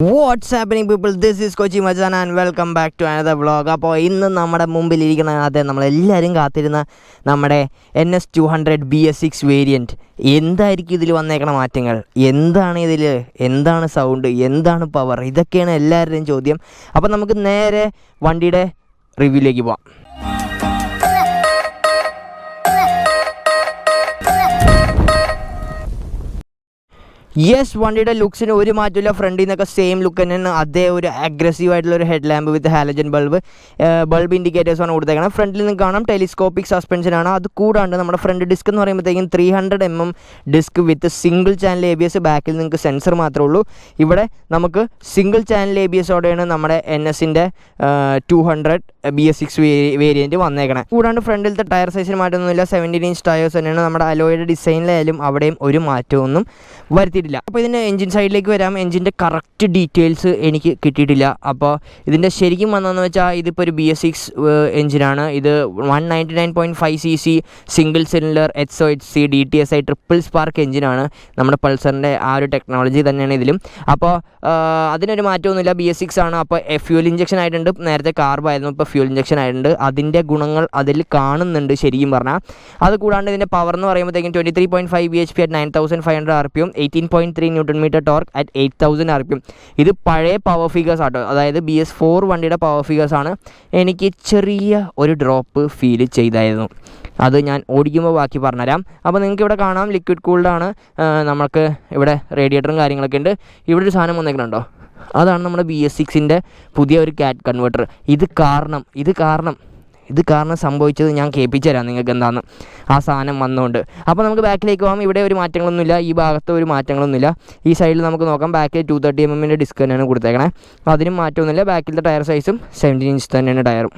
What's happening people, this is Kochi Majan and welcome back to another vlog. അപ്പോൾ ഇന്ന് നമ്മുടെ മുമ്പിലിരിക്കുന്ന അതെ നമ്മളെല്ലാവരും കാത്തിരുന്ന നമ്മുടെ NS200 BS6 വേരിയൻറ്റ് എന്തായിരിക്കും ഇതിൽ വന്നേക്കണ മാറ്റങ്ങൾ, എന്താണ് ഇതിൽ, എന്താണ് സൗണ്ട്, എന്താണ് പവർ, ഇതൊക്കെയാണ് എല്ലാവരുടെയും ചോദ്യം. അപ്പോൾ നമുക്ക് നേരെ വണ്ടിയുടെ റിവ്യൂയിലേക്ക് പോവാം. യെസ്, വണ്ടിയുടെ ലുക്സിന് ഒരു മാറ്റമില്ല. ഫ്രണ്ടിൽ നിന്നൊക്കെ സെയിം ലുക്ക് തന്നെയാണ്. അതേ ഒരു അഗ്രസീവ് ആയിട്ടുള്ളൊരു ഹെഡ് ലാമ്പ് വിത്ത് ഹാലജൻ ബൾബ് ഇൻഡിക്കേറ്റേഴ്സാണ് കൊടുത്തേക്കണം. ഫ്രണ്ടിൽ നിന്ന് കാണാം ടെലിസ്കോപ്പിക് സസ്പെൻഷനാണ്. അത് കൂടാണ്ട് നമ്മുടെ ഫ്രണ്ട് ഡിസ്ക് എന്ന് പറയുമ്പോഴത്തേക്കും 300mm disc with single channel ABS. ബാക്കിൽ നിങ്ങൾക്ക് സെൻസർ മാത്രമേ ഉള്ളൂ. ഇവിടെ നമുക്ക് സിംഗിൾ ചാനൽ ABSോടെയാണ് നമ്മുടെ NSൻ്റെ 200 BS6 വേരിയൻറ്റ് വന്നേക്കണം. കൂടാണ്ട് ഫ്രണ്ടിലത്തെ ടയർ സൈസിന് മാറ്റമൊന്നുമില്ല. 17-inch ടയേഴ്സ് തന്നെയാണ്. നമ്മുടെ അലോയുടെ ഡിസൈനിലായാലും അവിടെയും ഒരു മാറ്റമൊന്നും വരുത്തിയിട്ടില്ല. അപ്പോൾ ഇതിൻ്റെ എൻജിൻ സൈഡിലേക്ക് വരാം. എൻജിൻ്റെ കറക്റ്റ് ഡീറ്റെയിൽസ് എനിക്ക് കിട്ടിയിട്ടില്ല. അപ്പോൾ ഇതിൻ്റെ ശരിക്കും വന്നതെന്ന് വെച്ചാൽ ഇതിപ്പോൾ ഒരു BS6 എൻജിനാണ്. ഇത് 199.5cc single cylinder HOHC DTSI triple spark എൻജിനാണ്. നമ്മുടെ പൾസറിൻ്റെ ആ ഒരു ടെക്നോളജി തന്നെയാണ് ഇതിലും. അപ്പോൾ അതിനൊരു മാറ്റമൊന്നുമില്ല. BS6 ആണ്. അപ്പോൾ ഫ്യൂൽ ഇഞ്ചക്ഷൻ ആയിട്ടുണ്ട്. നേരത്തെ കാർബായിരുന്നു, ഇപ്പോൾ ഫ്യൂൽ ഇഞ്ചക്ഷൻ ആയിട്ടുണ്ട്. അതിൻ്റെ ഗുണങ്ങൾ അതിൽ കാണുന്നുണ്ട് ശരിക്കും പറഞ്ഞാൽ. അത് കൂടാണ്ട് ഇതിൻ്റെ പവർ എന്ന് പറയുമ്പോഴത്തേക്കും 23.5 bhp at 9500 RPM, 18.3 Nm torque at 8000 RPM. ഇത് പഴയ പവർ ഫിഗേഴ്സ് ആട്ടോ, അതായത് BS4 വണ്ടിയുടെ പവർ ഫിഗേഴ്സാണ്. എനിക്ക് ചെറിയ ഒരു ഡ്രോപ്പ് ഫീൽ ചെയ്തായിരുന്നു. അത് ഞാൻ ഓടിക്കുമ്പോൾ ബാക്കി പറഞ്ഞുതരാം. അപ്പോൾ നിങ്ങൾക്ക് ഇവിടെ കാണാം ലിക്വിഡ് കൂൾഡാണ്. നമുക്ക് ഇവിടെ റേഡിയേറ്ററും കാര്യങ്ങളൊക്കെ ഉണ്ട്. ഇവിടെ ഒരു സാധനം വന്നേക്കുന്നുണ്ടോ, അതാണ് നമ്മുടെ BS6ൻ്റെ പുതിയ ഒരു കാറ്റ് കൺവേർട്ടർ. ഇത് കാരണം സംഭവിച്ചത് ഞാൻ കേൾപ്പിച്ചു തരാം നിങ്ങൾക്ക് എന്താണെന്ന്. ആ സാധനം വന്നുകൊണ്ട്. അപ്പോൾ നമുക്ക് ബാക്കിലേക്ക് പോകാം. ഇവിടെ ഒരു മാറ്റങ്ങളൊന്നുമില്ല, ഈ ഭാഗത്ത് ഒരു മാറ്റങ്ങളൊന്നുമില്ല. ഈ സൈഡിൽ നമുക്ക് നോക്കാം. ബാക്കിൽ 230mm ഡിസ്ക് തന്നെയാണ് കൊടുത്തേക്കണേ. അപ്പോൾ അതിനും മാറ്റമൊന്നുമില്ല. ബാക്കിലത്തെ ടയർ സൈസും 17-inch തന്നെയാണ് ടയറും.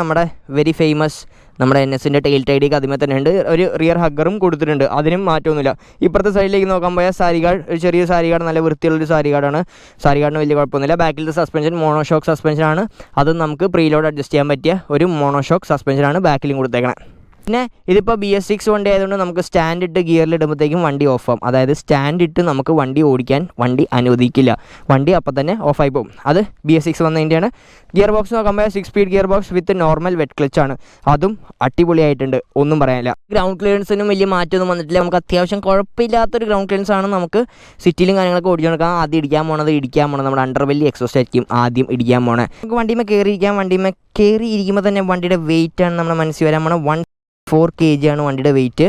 നമ്മുടെ വെരി ഫേമസ് നമ്മുടെ NSൻ്റെ ടെയിൽ ടൈഡിക്ക് അതിമേ തന്നെ ഉണ്ട്. ഒരു റിയർ ഹഗ്ഗറും കൊടുത്തിട്ടുണ്ട്. അതിനും മാറ്റമൊന്നുമില്ല. ഇപ്പുറത്തെ സൈഡിലേക്ക് നോക്കാൻ പോയാൽ സാരി ഗാർഡ്, ഒരു ചെറിയ സാരി ഗാർഡ്, നല്ല വൃത്തിയുള്ളൊരു സാരി ഗാർഡാണ്. സാരി ഗാർഡിന് വലിയ കുഴപ്പമൊന്നുമില്ല. ബാക്കിലത്തെ സസ്പെൻഷൻ മോണോഷോക്ക് സസ്പെൻഷനാണ്. അതും നമുക്ക് പ്രീലോഡ് അഡ്ജസ്റ്റ് ചെയ്യാൻ പറ്റിയ ഒരു മോണോഷോക്ക് സസ്പെൻഷനാണ് ബാക്കിലും കൊടുത്തേക്കണേ. പിന്നെ ഇതിപ്പോൾ BS6 വണ്ടി ആയതുകൊണ്ട് നമുക്ക് സ്റ്റാൻഡ് ഇട്ട് ഗിയറിലിടുമ്പോഴത്തേക്കും വണ്ടി ഓഫ് ആവും. അതായത് സ്റ്റാൻഡ് ഇട്ട് നമുക്ക് വണ്ടി ഓടിക്കാൻ വണ്ടി അനുവദിക്കില്ല. വണ്ടി അപ്പം തന്നെ ഓഫായി പോകും. അത് BS6 വന്നതിൻ്റെയാണ്. ഗിയർ ബോക്സ് നോക്കുമ്പോൾ 6-speed gear box with normal wet ക്ലച്ചാണ്. അതും അടിപൊളിയായിട്ടുണ്ട്, ഒന്നും പറയാനില്ല. ഗ്രൗണ്ട് ക്ലിയറൻസിനും വലിയ മാറ്റമൊന്നും വന്നിട്ടില്ല. നമുക്ക് അത്യാവശ്യം കുഴപ്പമില്ലാത്തൊരു ഗ്രൗണ്ട് ക്ലിയറൻസ് ആണ്. നമുക്ക് സിറ്റിയിലും കാര്യങ്ങളൊക്കെ ഓടിച്ചു കൊടുക്കാം. ആദ്യം ഇടിക്കാൻ പോണത് നമ്മുടെ അണ്ടർവെല്ലി എക്സോസ്റ്റ് ആയിരിക്കും ആദ്യം ഇടിക്കാൻ പോണേ. നമുക്ക് വണ്ടിമേ കയറിയിരിക്കുമ്പോൾ തന്നെ വണ്ടിയുടെ വെയിറ്റാണ് നമ്മുടെ മനസ്സിൽ വരാൻ പോണത്. 4 kg ആണ് വണ്ടിയുടെ വെയിറ്റ്.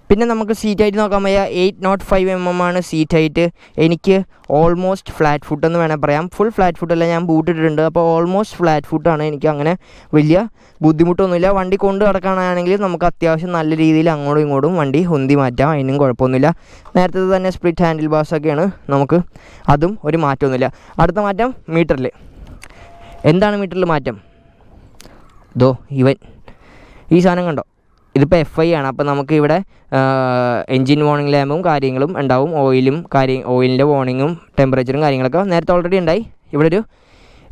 പിന്നെ നമുക്ക് സീറ്റ് ഹൈറ്റ് നോക്കാൻ പോയാൽ 805mm ആണ് സീറ്റ് ഹൈറ്റ്. എനിക്ക് ഓൾമോസ്റ്റ് ഫ്ലാറ്റ് ഫുട്ട് എന്ന് വേണേൽ പറയാം. ഫുൾ ഫ്ലാറ്റ് ഫുട്ടല്ല, ഞാൻ ബൂട്ടിട്ടിട്ടുണ്ട്. അപ്പോൾ ഓൾമോസ്റ്റ് ഫ്ലാറ്റ് ഫുട്ടാണ്. എനിക്ക് അങ്ങനെ വലിയ ബുദ്ധിമുട്ടൊന്നുമില്ല. വണ്ടി കൊണ്ട് നടക്കാനാണെങ്കിൽ നമുക്ക് അത്യാവശ്യം നല്ല രീതിയിൽ അങ്ങോട്ടും ഇങ്ങോട്ടും വണ്ടി ഉന്തി മാറ്റാം. അതിനും കുഴപ്പമൊന്നുമില്ല. നേരത്തെ തന്നെ സ്പ്ലിറ്റ് ഹാൻഡിൽ ബാർസൊക്കെയാണ്. നമുക്ക് അതും ഒരു മാറ്റമൊന്നുമില്ല. അടുത്ത മാറ്റം മീറ്ററിൽ. എന്താണ് മീറ്ററിൽ മാറ്റം? ഈ സാധനം കണ്ടോ, ഇതിപ്പോൾ FI ആണ്. അപ്പോൾ നമുക്ക് ഇവിടെ എൻജിൻ വാർണിംഗ് ലാമ്പും കാര്യങ്ങളും ഉണ്ടാവും. ഓയിലിൻ്റെ വാർണിങ്ങും ടെമ്പറേച്ചറും കാര്യങ്ങളൊക്കെ നേരത്തെ ഓൾറെഡി ഉണ്ടായി. ഇവിടെ ഒരു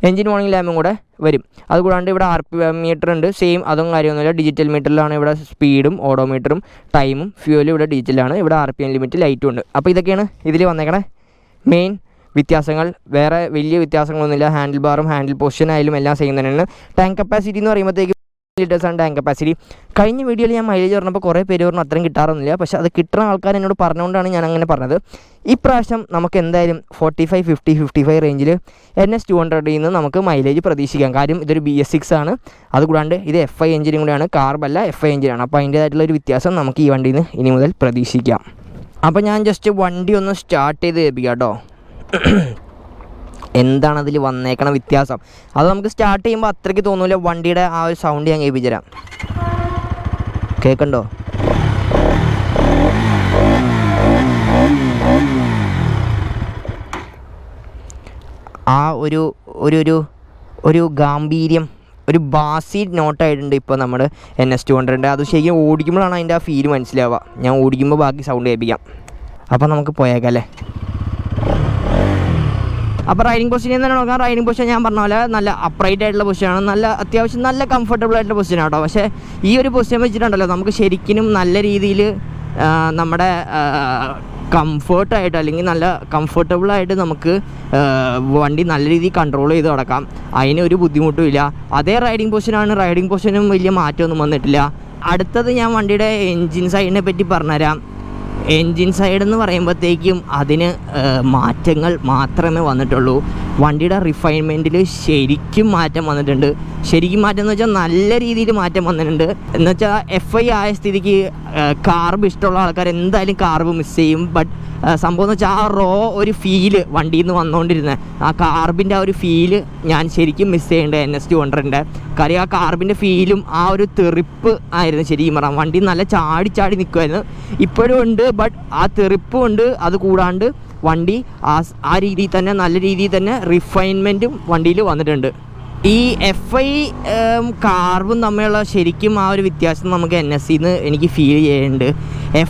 എൻജിൻ വാർണിംഗ് ലാമ്പും കൂടെ വരും. അതുകൂടാണ്ട് ഇവിടെ RPM മീറ്റർ ഉണ്ട്. സെയിം അതും കാര്യമൊന്നുമില്ല. ഡിജിറ്റൽ മീറ്ററിലാണ്. ഇവിടെ സ്പീഡും ഓഡോമീറ്ററും ടൈമും ഫ്യൂലും ഇവിടെ ഡിജിറ്റലാണ്. ഇവിടെ RPM ലിമിറ്റ് ലൈറ്റും ഉണ്ട്. അപ്പോൾ ഇതൊക്കെയാണ് ഇതിൽ വന്നേക്കണേ മെയിൻ വ്യത്യാസങ്ങൾ. വേറെ വലിയ വ്യത്യാസങ്ങളൊന്നുമില്ല. ഹാൻഡിൽ ബാറും ഹാൻഡിൽ പൊസിഷൻ ആയാലും എല്ലാം സെയിം തന്നെയാണ്. ടാങ്ക് കപ്പാസിറ്റി എന്ന് പറയുമ്പോഴത്തേക്ക് ലിറ്റേഴ്സാണ് ടാങ്ക് കപ്പാസിറ്റി. കഴിഞ്ഞ വീഡിയോയിൽ ഞാൻ മൈലേജ് പറഞ്ഞപ്പോൾ കുറേ പേര് പറഞ്ഞു അത്രയും കിട്ടാറൊന്നുമില്ല. പക്ഷേ അത് കിട്ടുന്ന ആൾക്കാർ എന്നോട് പറഞ്ഞുകൊണ്ടാണ് ഞാൻ അങ്ങനെ പറഞ്ഞത്. ഇപ്രാവശ്യം നമുക്ക് എന്തായാലും 45, 50, 55 റേഞ്ചിൽ NS200 നിന്ന് നമുക്ക് മൈലേജ് പ്രതീക്ഷിക്കാം. കാര്യം ഇതൊരു BS6 ആണ്. അതുകൂടാണ്ട് ഇത് FI എഞ്ചിനും കൂടെയാണ്, കാർബല്ല FI എഞ്ചിനാണ്. അപ്പോൾ അതിൻ്റേതായിട്ടുള്ളൊരു വ്യത്യാസം നമുക്ക് ഈ വണ്ടിയിൽ നിന്ന് ഇനി മുതൽ പ്രതീക്ഷിക്കാം. അപ്പോൾ ഞാൻ ജസ്റ്റ് വണ്ടി ഒന്ന് സ്റ്റാർട്ട് ചെയ്ത് കേൾപ്പിക്കാം കേട്ടോ. എന്താണ് അതിൽ വന്നേക്കണ വ്യത്യാസം അത് നമുക്ക് സ്റ്റാർട്ട് ചെയ്യുമ്പോൾ അത്രയ്ക്ക് തോന്നില്ല. വണ്ടിയുടെ ആ ഒരു സൗണ്ട് ഞാൻ കേൾപ്പിച്ചു തരാം. കേൾക്കണ്ടോ? ആ ഒരു ഗാംഭീര്യം, ഒരു ബാസി നോട്ടായിട്ടുണ്ട് ഇപ്പോൾ നമ്മുടെ NS200. അത് ശരിക്കും ഓടിക്കുമ്പോഴാണ് അതിൻ്റെ ആ ഫീൽ മനസ്സിലാവുക. ഞാൻ ഓടിക്കുമ്പോൾ ബാക്കി സൗണ്ട് കേൾപ്പിക്കാം. അപ്പോൾ നമുക്ക് പോയേക്കാം അല്ലേ. അപ്പോൾ റൈഡിങ് പൊസിഷൻ തന്നെ നോക്കാം. റൈഡിങ് പൊസിഷൻ ഞാൻ പറഞ്ഞ പോലെ നല്ല അപ്രൈറ്റ് ആയിട്ടുള്ള പൊസിഷനാണ്. അത്യാവശ്യം നല്ല കംഫർട്ടബിൾ ആയിട്ടുള്ള പൊസിഷനാണ് കേട്ടോ. പക്ഷേ ഈ ഒരു പൊസിഷൻ വെച്ചിട്ടുണ്ടല്ലോ നമുക്ക് ശരിക്കും നല്ല രീതിയിൽ നമ്മുടെ കംഫർട്ടായിട്ട് അല്ലെങ്കിൽ നല്ല കംഫർട്ടബിളായിട്ട് നമുക്ക് വണ്ടി നല്ല രീതിയിൽ കൺട്രോൾ ചെയ്ത് നടക്കാം. അതിനൊരു ബുദ്ധിമുട്ടുമില്ല. അതേ റൈഡിങ് പൊസിഷനാണ്. റൈഡിങ് പൊസിഷനും വലിയ മാറ്റമൊന്നും വന്നിട്ടില്ല. അടുത്തത് ഞാൻ വണ്ടിയുടെ എൻജിൻ സൈഡിനെ പറ്റി പറഞ്ഞുതരാം. എൻജിൻ സൈഡ് എന്ന് പറയുമ്പോഴത്തേക്കും അതിന് മാറ്റങ്ങൾ മാത്രമേ വന്നിട്ടുള്ളൂ. വണ്ടിയുടെ റിഫൈൻമെൻറ്റിൽ ശരിക്കും മാറ്റം വന്നിട്ടുണ്ട്. ശരിക്കും മാറ്റം എന്ന് വെച്ചാൽ നല്ല രീതിയിൽ മാറ്റം വന്നിട്ടുണ്ട്. എന്ന് വെച്ചാൽ FI ആയ സ്ഥിതിക്ക് കാർബ് ഇഷ്ടമുള്ള ആൾക്കാർ എന്തായാലും കാർബ് മിസ് ചെയ്യും. ബട്ട് സംഭവം എന്ന് വെച്ചാൽ ആ റോ ഒരു ഫീല് വണ്ടിയിൽ നിന്ന് വന്നുകൊണ്ടിരുന്നത്, ആ കാർബിൻ്റെ ആ ഒരു ഫീല് ഞാൻ ശരിക്കും മിസ് ചെയ്യുന്നുണ്ട് NS200-ൻ്റെ. കാര്യം ആ കാർബിൻ്റെ ഫീലും ആ ഒരു തെറിപ്പ് ആയിരുന്നു ശരിക്കും പറയാം. വണ്ടി നല്ല ചാടി ചാടി നിൽക്കുമായിരുന്നു. ഇപ്പോഴും ഉണ്ട്, ബട്ട് ആ തെറിപ്പും ഉണ്ട്. അത് കൂടാണ്ട് വണ്ടി ആ രീതിയിൽ തന്നെ നല്ല രീതിയിൽ തന്നെ റിഫൈൻമെൻറ്റും വണ്ടിയിൽ വന്നിട്ടുണ്ട്. ഈ FI കാർബും തമ്മിലുള്ള ശരിക്കും ആ ഒരു വ്യത്യാസം നമുക്ക് NS-ന്ന് എനിക്ക് ഫീൽ ചെയ്യുന്നുണ്ട്.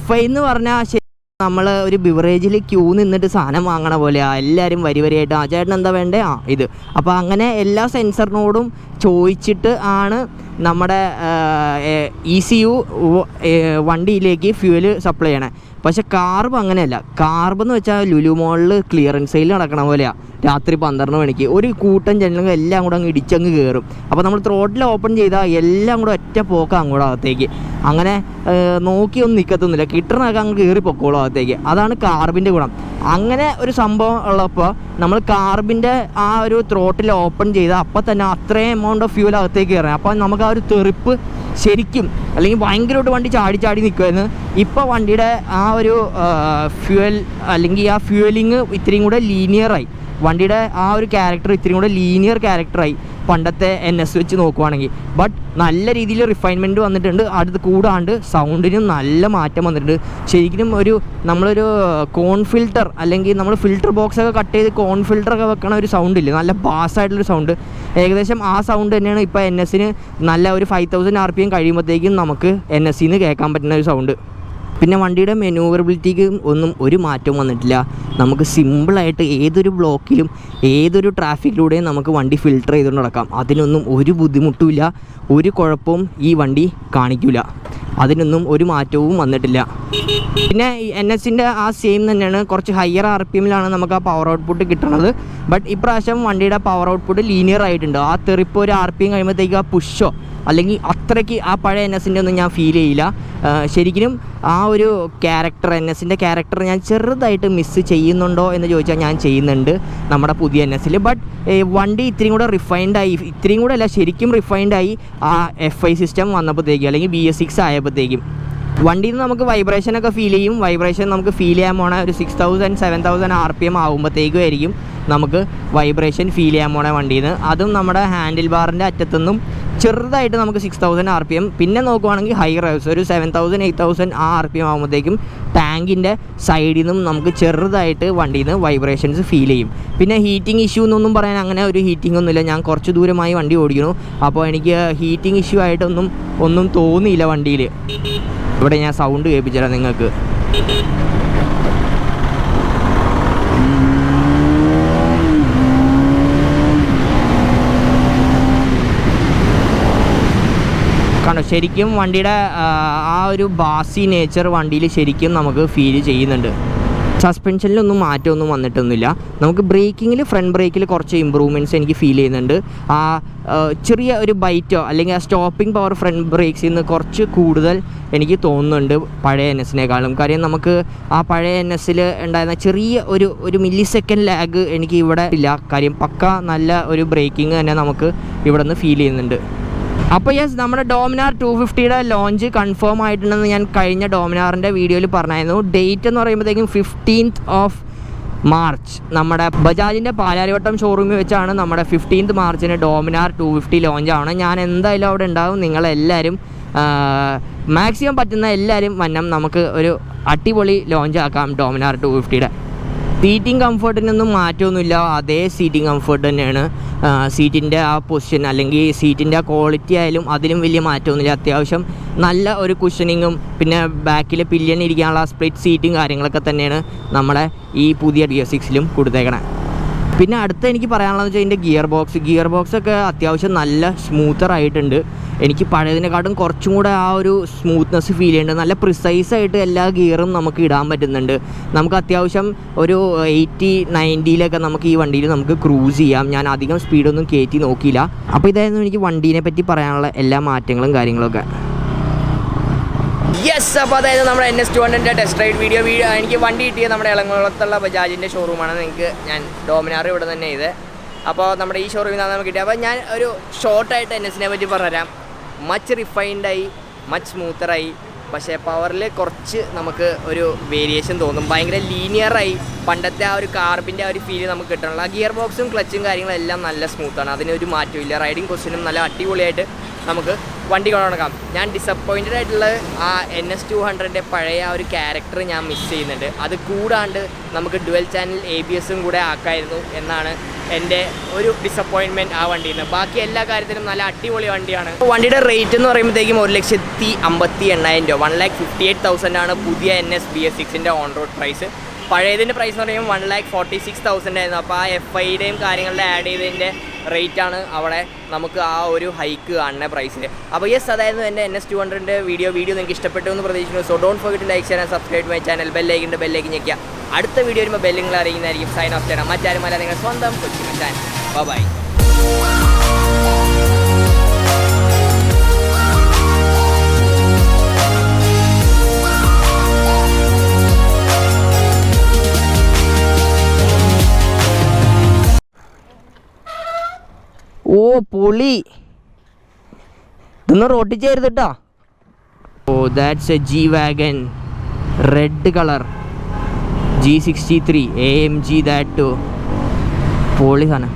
FI എന്ന് പറഞ്ഞാൽ നമ്മൾ ഒരു ബിവറേജിൽ ക്യൂ നിന്നിട്ട് സാധനം വാങ്ങണ പോലെയാണ്. എല്ലാവരും വരിയായിട്ട് ആ ചേട്ടൻ എന്താ വേണ്ടേ, ഇത്. അപ്പോൾ അങ്ങനെ എല്ലാ സെൻസറിനോടും ചോദിച്ചിട്ട് ആണ് നമ്മുടെ ECU വണ്ടിയിലേക്ക് ഫ്യൂവൽ സപ്ലൈ ചെയ്യണേ. പക്ഷെ കാർബ് അങ്ങനെയല്ല. കാർബ് എന്ന് വെച്ചാൽ ലുലു മോളിൽ ക്ലിയറൻസ് സെയിൽ നടക്കണ പോലെയാണ്. രാത്രി 12 മണിക്ക് ഒരു കൂട്ടം ജനങ്ങൾ എല്ലാം കൂടെ അങ്ങ് ഇടിച്ചങ്ങ് കയറും. അപ്പോൾ നമ്മൾ ത്രോട്ടിൽ ഓപ്പൺ ചെയ്താൽ എല്ലാം കൂടെ ഒറ്റ പോക്കാം അങ്ങോട്ട് അകത്തേക്ക്. അങ്ങനെ നോക്കിയൊന്നും നിൽക്കത്തൊന്നുമില്ല, കിട്ടണൊക്കെ അങ്ങ് കയറി പൊക്കോളും അകത്തേക്ക്. അതാണ് കാർബിൻ്റെ ഗുണം. അങ്ങനെ ഒരു സംഭവം ഉള്ളപ്പോൾ നമ്മൾ കാർബിൻ്റെ ആ ഒരു ത്രോട്ടിൽ ഓപ്പൺ ചെയ്താൽ അപ്പം തന്നെ അത്രയും എമൗണ്ട് ഓഫ് ഫ്യൂൽ അകത്തേക്ക് കയറാം. അപ്പോൾ നമുക്ക് ആ ഒരു തെറിപ്പ് ശരിക്കും, അല്ലെങ്കിൽ ഭയങ്കരമായിട്ട് വണ്ടി ചാടി ചാടി നിൽക്കുമായിരുന്നു. ഇപ്പോൾ വണ്ടിയുടെ ആ ഒരു ഫ്യൂവൽ അല്ലെങ്കിൽ ആ ഫ്യൂവലിങ് ഇത്രയും കൂടെ ലീനിയറായി. വണ്ടിയുടെ ആ ഒരു ക്യാരക്ടർ ഇത്രയും കൂടെ ലീനിയർ ക്യാരക്ടറായി പണ്ടത്തെ NS വെച്ച് നോക്കുവാണെങ്കിൽ. ബട്ട് നല്ല രീതിയിൽ റിഫൈൻമെൻറ്റ് വന്നിട്ടുണ്ട്. അത് കൂടാണ്ട് സൗണ്ടിനും നല്ല മാറ്റം വന്നിട്ടുണ്ട്. ശരിക്കും നമ്മളൊരു കോൺ ഫിൽറ്റർ അല്ലെങ്കിൽ നമ്മൾ ഫിൽറ്റർ ബോക്സൊക്കെ കട്ട് ചെയ്ത് കോൺ ഫിൽറ്ററൊക്കെ വെക്കണ ഒരു സൗണ്ട് ഇല്ലേ, നല്ല ബാസ്സായിട്ടുള്ളൊരു സൗണ്ട്. ഏകദേശം ആ സൗണ്ട് തന്നെയാണ് ഇപ്പോൾ NS-ന് നല്ല ഒരു 5000 RPM കഴിയുമ്പോഴത്തേക്കും നമുക്ക് NS-ന്ന് കേൾക്കാൻ പറ്റുന്ന ഒരു സൗണ്ട്. പിന്നെ വണ്ടിയുടെ മെനൂവറബിലിറ്റിക്ക് ഒന്നും ഒരു മാറ്റവും വന്നിട്ടില്ല. നമുക്ക് സിമ്പിളായിട്ട് ഏതൊരു ബ്ലോക്കിലും ഏതൊരു ട്രാഫിക്കിലൂടെയും നമുക്ക് വണ്ടി ഫിൽട്ടർ ചെയ്തുകൊണ്ട് നടക്കാം. അതിനൊന്നും ഒരു ബുദ്ധിമുട്ടുമില്ല, ഒരു കുഴപ്പവും ഈ വണ്ടി കാണിക്കില്ല. അതിനൊന്നും ഒരു മാറ്റവും വന്നിട്ടില്ല. പിന്നെ NS-ൻ്റെ ആ സെയിം തന്നെയാണ്. കുറച്ച് ഹയർ RPM-ലാണ് നമുക്ക് ആ പവർ ഔട്ട്പുട്ട് കിട്ടുന്നത്. ബട്ട് ഇപ്രാവശ്യം വണ്ടിയുടെ പവർ ഔട്ട്പുട്ട് ലീനിയർ ആയിട്ടുണ്ട്. ആ തെറിപ്പോൾ ഒരു RPM കഴിയുമ്പോഴത്തേക്ക് ആ പുഷോ അല്ലെങ്കിൽ അത്രയ്ക്ക് ആ പഴയ NS-ൻ്റെ ഒന്നും ഞാൻ ഫീൽ ചെയ്യില്ല. ശരിക്കും ആ ഒരു ക്യാരക്ടർ, NS-ൻ്റെ ക്യാരക്ടർ ഞാൻ ചെറുതായിട്ട് മിസ്സ് ചെയ്യുന്നുണ്ടോ എന്ന് ചോദിച്ചാൽ ഞാൻ ചെയ്യുന്നുണ്ട് നമ്മുടെ പുതിയ NS-ൽ. ബട്ട് വണ്ടി ഇത്രയും കൂടെ റിഫൈൻഡായി, ഇത്രയും കൂടെ അല്ല ശരിക്കും റിഫൈൻഡായി ആ FI സിസ്റ്റം വന്നപ്പോഴത്തേക്കും അല്ലെങ്കിൽ BS6 ആയപ്പോഴത്തേക്കും. വണ്ടിയിൽ നിന്ന് നമുക്ക് വൈബ്രേഷനൊക്കെ ഫീൽ ചെയ്യും. വൈബ്രേഷൻ നമുക്ക് ഫീൽ ചെയ്യാൻ പോണ ഒരു 6000-7000 RPM ആകുമ്പോഴത്തേക്കും ആയിരിക്കും നമുക്ക് വൈബ്രേഷൻ ഫീൽ ചെയ്യാൻ പോണ വണ്ടിയിൽ നിന്ന്. അതും നമ്മുടെ ഹാൻഡിൽ ബാറിൻ്റെ അറ്റത്തുനിന്നും ചെറുതായിട്ട് നമുക്ക് 6000 RPM. പിന്നെ നോക്കുവാണെങ്കിൽ ഹൈ റൈവ്സ് ഒരു 7000-8000 ആ RPM ആകുമ്പോഴത്തേക്കും ടാങ്കിൻ്റെ സൈഡിൽ നിന്നും നമുക്ക് ചെറുതായിട്ട് വണ്ടിയിൽ നിന്ന് വൈബ്രേഷൻസ് ഫീൽ ചെയ്യും. പിന്നെ ഹീറ്റിംഗ് ഇഷ്യൂ എന്നൊന്നും പറയാൻ അങ്ങനെ ഒരു ഹീറ്റിംഗ് ഒന്നുമില്ല. ഞാൻ കുറച്ച് ദൂരമായി വണ്ടി ഓടിക്കുന്നു, അപ്പോൾ എനിക്ക് ഹീറ്റിംഗ് ഇഷ്യൂ ആയിട്ടൊന്നും തോന്നിയില്ല വണ്ടിയിൽ. ഇവിടെ ഞാൻ സൗണ്ട് കേൾപ്പിച്ചുതരാം നിങ്ങൾക്ക്. കണ്ടോ, ശരിക്കും വണ്ടിയുടെ ആ ഒരു ബാസി നേച്ചർ വണ്ടിയിൽ ശരിക്കും നമുക്ക് ഫീൽ ചെയ്യുന്നുണ്ട്. സസ്പെൻഷനിലൊന്നും മാറ്റമൊന്നും വന്നിട്ടൊന്നുമില്ല. നമുക്ക് ബ്രേക്കിങ്ങിൽ, ഫ്രണ്ട് ബ്രേക്കിൽ കുറച്ച് ഇമ്പ്രൂവ്മെൻറ്റ്സ് എനിക്ക് ഫീൽ ചെയ്യുന്നുണ്ട്. ആ ചെറിയ ഒരു ബൈറ്റോ അല്ലെങ്കിൽ ആ സ്റ്റോപ്പിംഗ് പവർ ഫ്രണ്ട് ബ്രേക്സിൽ നിന്ന് കുറച്ച് കൂടുതൽ എനിക്ക് തോന്നുന്നുണ്ട് പഴയ NS-നേക്കാളും. കാര്യം നമുക്ക് ആ പഴയ NS-ൽ ഉണ്ടായിരുന്ന ചെറിയ ഒരു മില്ലി സെക്കൻഡ് ലാഗ് എനിക്ക് ഇവിടെ ഇല്ല. കാര്യം പക്ക നല്ല ഒരു ബ്രേക്കിംഗ് തന്നെ നമുക്ക് ഇവിടെ നിന്ന് ഫീൽ ചെയ്യുന്നുണ്ട്. അപ്പോൾ യെസ്, നമ്മുടെ ഡോമിനാർ 250യുടെ ലോഞ്ച് കൺഫേം ആയിട്ടുണ്ടെന്ന് ഞാൻ കഴിഞ്ഞ ഡോമിനാറിൻ്റെ വീഡിയോയിൽ പറഞ്ഞായിരുന്നു. ഡേറ്റ് എന്ന് പറയുമ്പോഴത്തേക്കും 15th മാർച്ച് നമ്മുടെ ബജാജിൻ്റെ പാലാരിവട്ടം ഷോറൂമിൽ വെച്ചാണ് നമ്മുടെ 15th മാർച്ചിന് ഡോമിനാർ 250 ലോഞ്ച് ആവണം. ഞാൻ എന്തായാലും അവിടെ ഉണ്ടാവും. നിങ്ങളെല്ലാവരും മാക്സിമം പറ്റുന്ന എല്ലാവരും വന്നം. നമുക്ക് ഒരു അടിപൊളി ലോഞ്ച് ആക്കാം ഡോമിനാർ 250യുടെ. സീറ്റിംഗ് കംഫർട്ടിനൊന്നും മാറ്റമൊന്നുമില്ല. അതേ സീറ്റിംഗ് കംഫർട്ട് തന്നെയാണ്. സീറ്റിൻ്റെ ആ പൊസിഷൻ അല്ലെങ്കിൽ സീറ്റിൻ്റെ ആ ക്വാളിറ്റി ആയാലും അതിലും വലിയ മാറ്റമൊന്നുമില്ല. അത്യാവശ്യം നല്ല ഒരു കുഷനിങ്ങും പിന്നെ ബാക്കിൽ പില്യൻ ഇരിക്കാനുള്ള സ്പ്ലിറ്റ് സീറ്റും കാര്യങ്ങളൊക്കെ തന്നെയാണ് നമ്മളെ ഈ പുതിയ BS6-ലും കൊടുത്തേക്കണേ. പിന്നെ അടുത്ത എനിക്ക് പറയാനുള്ളത് വെച്ചാൽ ഇതിൻ്റെ ഗിയർ ബോക്സൊക്കെ അത്യാവശ്യം നല്ല സ്മൂത്തറായിട്ടുണ്ട്. എനിക്ക് പഴയതിനെക്കാട്ടും കുറച്ചും കൂടെ ആ ഒരു സ്മൂത്ത്നെസ് ഫീൽ ചെയ്യുന്നുണ്ട്. നല്ല പ്രിസൈസായിട്ട് എല്ലാ ഗിയറും നമുക്ക് ഇടാൻ പറ്റുന്നുണ്ട്. നമുക്ക് അത്യാവശ്യം ഒരു 80-90 നമുക്ക് ഈ വണ്ടിയിൽ നമുക്ക് ക്രൂസ് ചെയ്യാം. ഞാൻ അധികം സ്പീഡൊന്നും കയറ്റി നോക്കിയില്ല. അപ്പോൾ ഇതായിരുന്നു എനിക്ക് വണ്ടീനെ പറ്റി പറയാനുള്ള എല്ലാ മാറ്റങ്ങളും കാര്യങ്ങളൊക്കെ. യെസ്, അപ്പോൾ അതായത് നമ്മുടെ NS200 ടെസ്റ്റ് റൈഡ് വീഡിയോ എനിക്ക് വണ്ടി കിട്ടിയത് നമ്മുടെ എളംകുളത്തുള്ള ബജാജിൻ്റെ ഷോറൂമാണ്. നിങ്ങൾക്ക് ഞാൻ ഡോമിനാർ ഇവിടെ തന്നെ ചെയ്ത്. അപ്പോൾ നമ്മുടെ ഈ ഷോറൂമിൽ നിന്നാണ് നമുക്ക് കിട്ടിയത്. അപ്പോൾ ഞാൻ ഒരു ഷോർട്ടായിട്ട് NSനെ പറ്റി പറഞ്ഞുതരാം. മച്ച് റിഫൈൻഡായി, മച്ച് സ്മൂത്തറായി, പക്ഷേ പവറിൽ കുറച്ച് നമുക്ക് ഒരു വേരിയേഷൻ തോന്നും. ഭയങ്കര ലീനിയറായി, പണ്ടത്തെ ആ ഒരു കാർബിൻ്റെ ആ ഒരു ഫീൽ നമുക്ക് കിട്ടണല്ലോ. ഗിയർ ബോക്സും ക്ലച്ചും കാര്യങ്ങളും എല്ലാം നല്ല സ്മൂത്താണ്, അതിനൊരു മാറ്റമില്ല. റൈഡിങ് പൊസിഷനും നല്ല അടിപൊളിയായിട്ട് നമുക്ക് വണ്ടി കൊണ്ടുനടക്കാം. ഞാൻ ഡിസപ്പോയിൻറ്റഡ് ആയിട്ടുള്ളത് ആ NS200 പഴയ ആ ഒരു ക്യാരക്ടർ ഞാൻ മിസ് ചെയ്യുന്നുണ്ട്. അത് കൂടാണ്ട് നമുക്ക് ഡുവൽ ചാനൽ ABSും കൂടെ ആക്കായിരുന്നു എന്നാണ് എൻ്റെ ഒരു ഡിസപ്പോയിൻമെൻറ്റ് ആ വണ്ടിയിൽ നിന്ന്. ബാക്കി എല്ലാ കാര്യത്തിലും നല്ല അടിപൊളി വണ്ടിയാണ്. വണ്ടിയുടെ റേറ്റ് എന്ന് പറയുമ്പോഴത്തേക്കും 1,58,000 രൂപ, 1,58,000 ആണ് പുതിയ NS BS6 ഓൺറോഡ് പ്രൈസ്. പഴയതിൻ്റെ പ്രൈസ് എന്ന് പറയുമ്പോൾ 1,46,000 ആയിരുന്നു. അപ്പോൾ ആ FIയുടെയും കാര്യങ്ങളുടെ ആഡ് ചെയ്തതിൻ്റെ റേറ്റാണ് അവിടെ നമുക്ക് ആ ഒരു ഹൈക്ക് കാണുന്ന പ്രൈസിൽ. അപ്പോൾ യെസ്, അതായിരുന്നു എൻ്റെ NS200 വീഡിയോ നിങ്ങൾക്ക് ഇഷ്ടപ്പെട്ടു എന്ന് പ്രതീക്ഷിക്കുന്നു. So don't forget to like, share and subscribe my channel. ബെല്ലേക്ക് ഞെക്കുക. അടുത്ത വീഡിയോ വരുമ്പോൾ ബെല്ലിങ്ങൾ അറിയുന്നതായിരിക്കും. സൈൻ ഓഫ് ചെയ്യണം. മറ്റാരുമല്ല, നിങ്ങൾ സ്വന്തം കൊച്ചി മച്ചാൻ. ബൈ. ഓ പൊളി, ഇതൊന്നും റോട്ടിച്ചേരുത് കേട്ടോ. Oh that's a G-Wagon, red colour G63 AMG. That പൊളി സാധനം.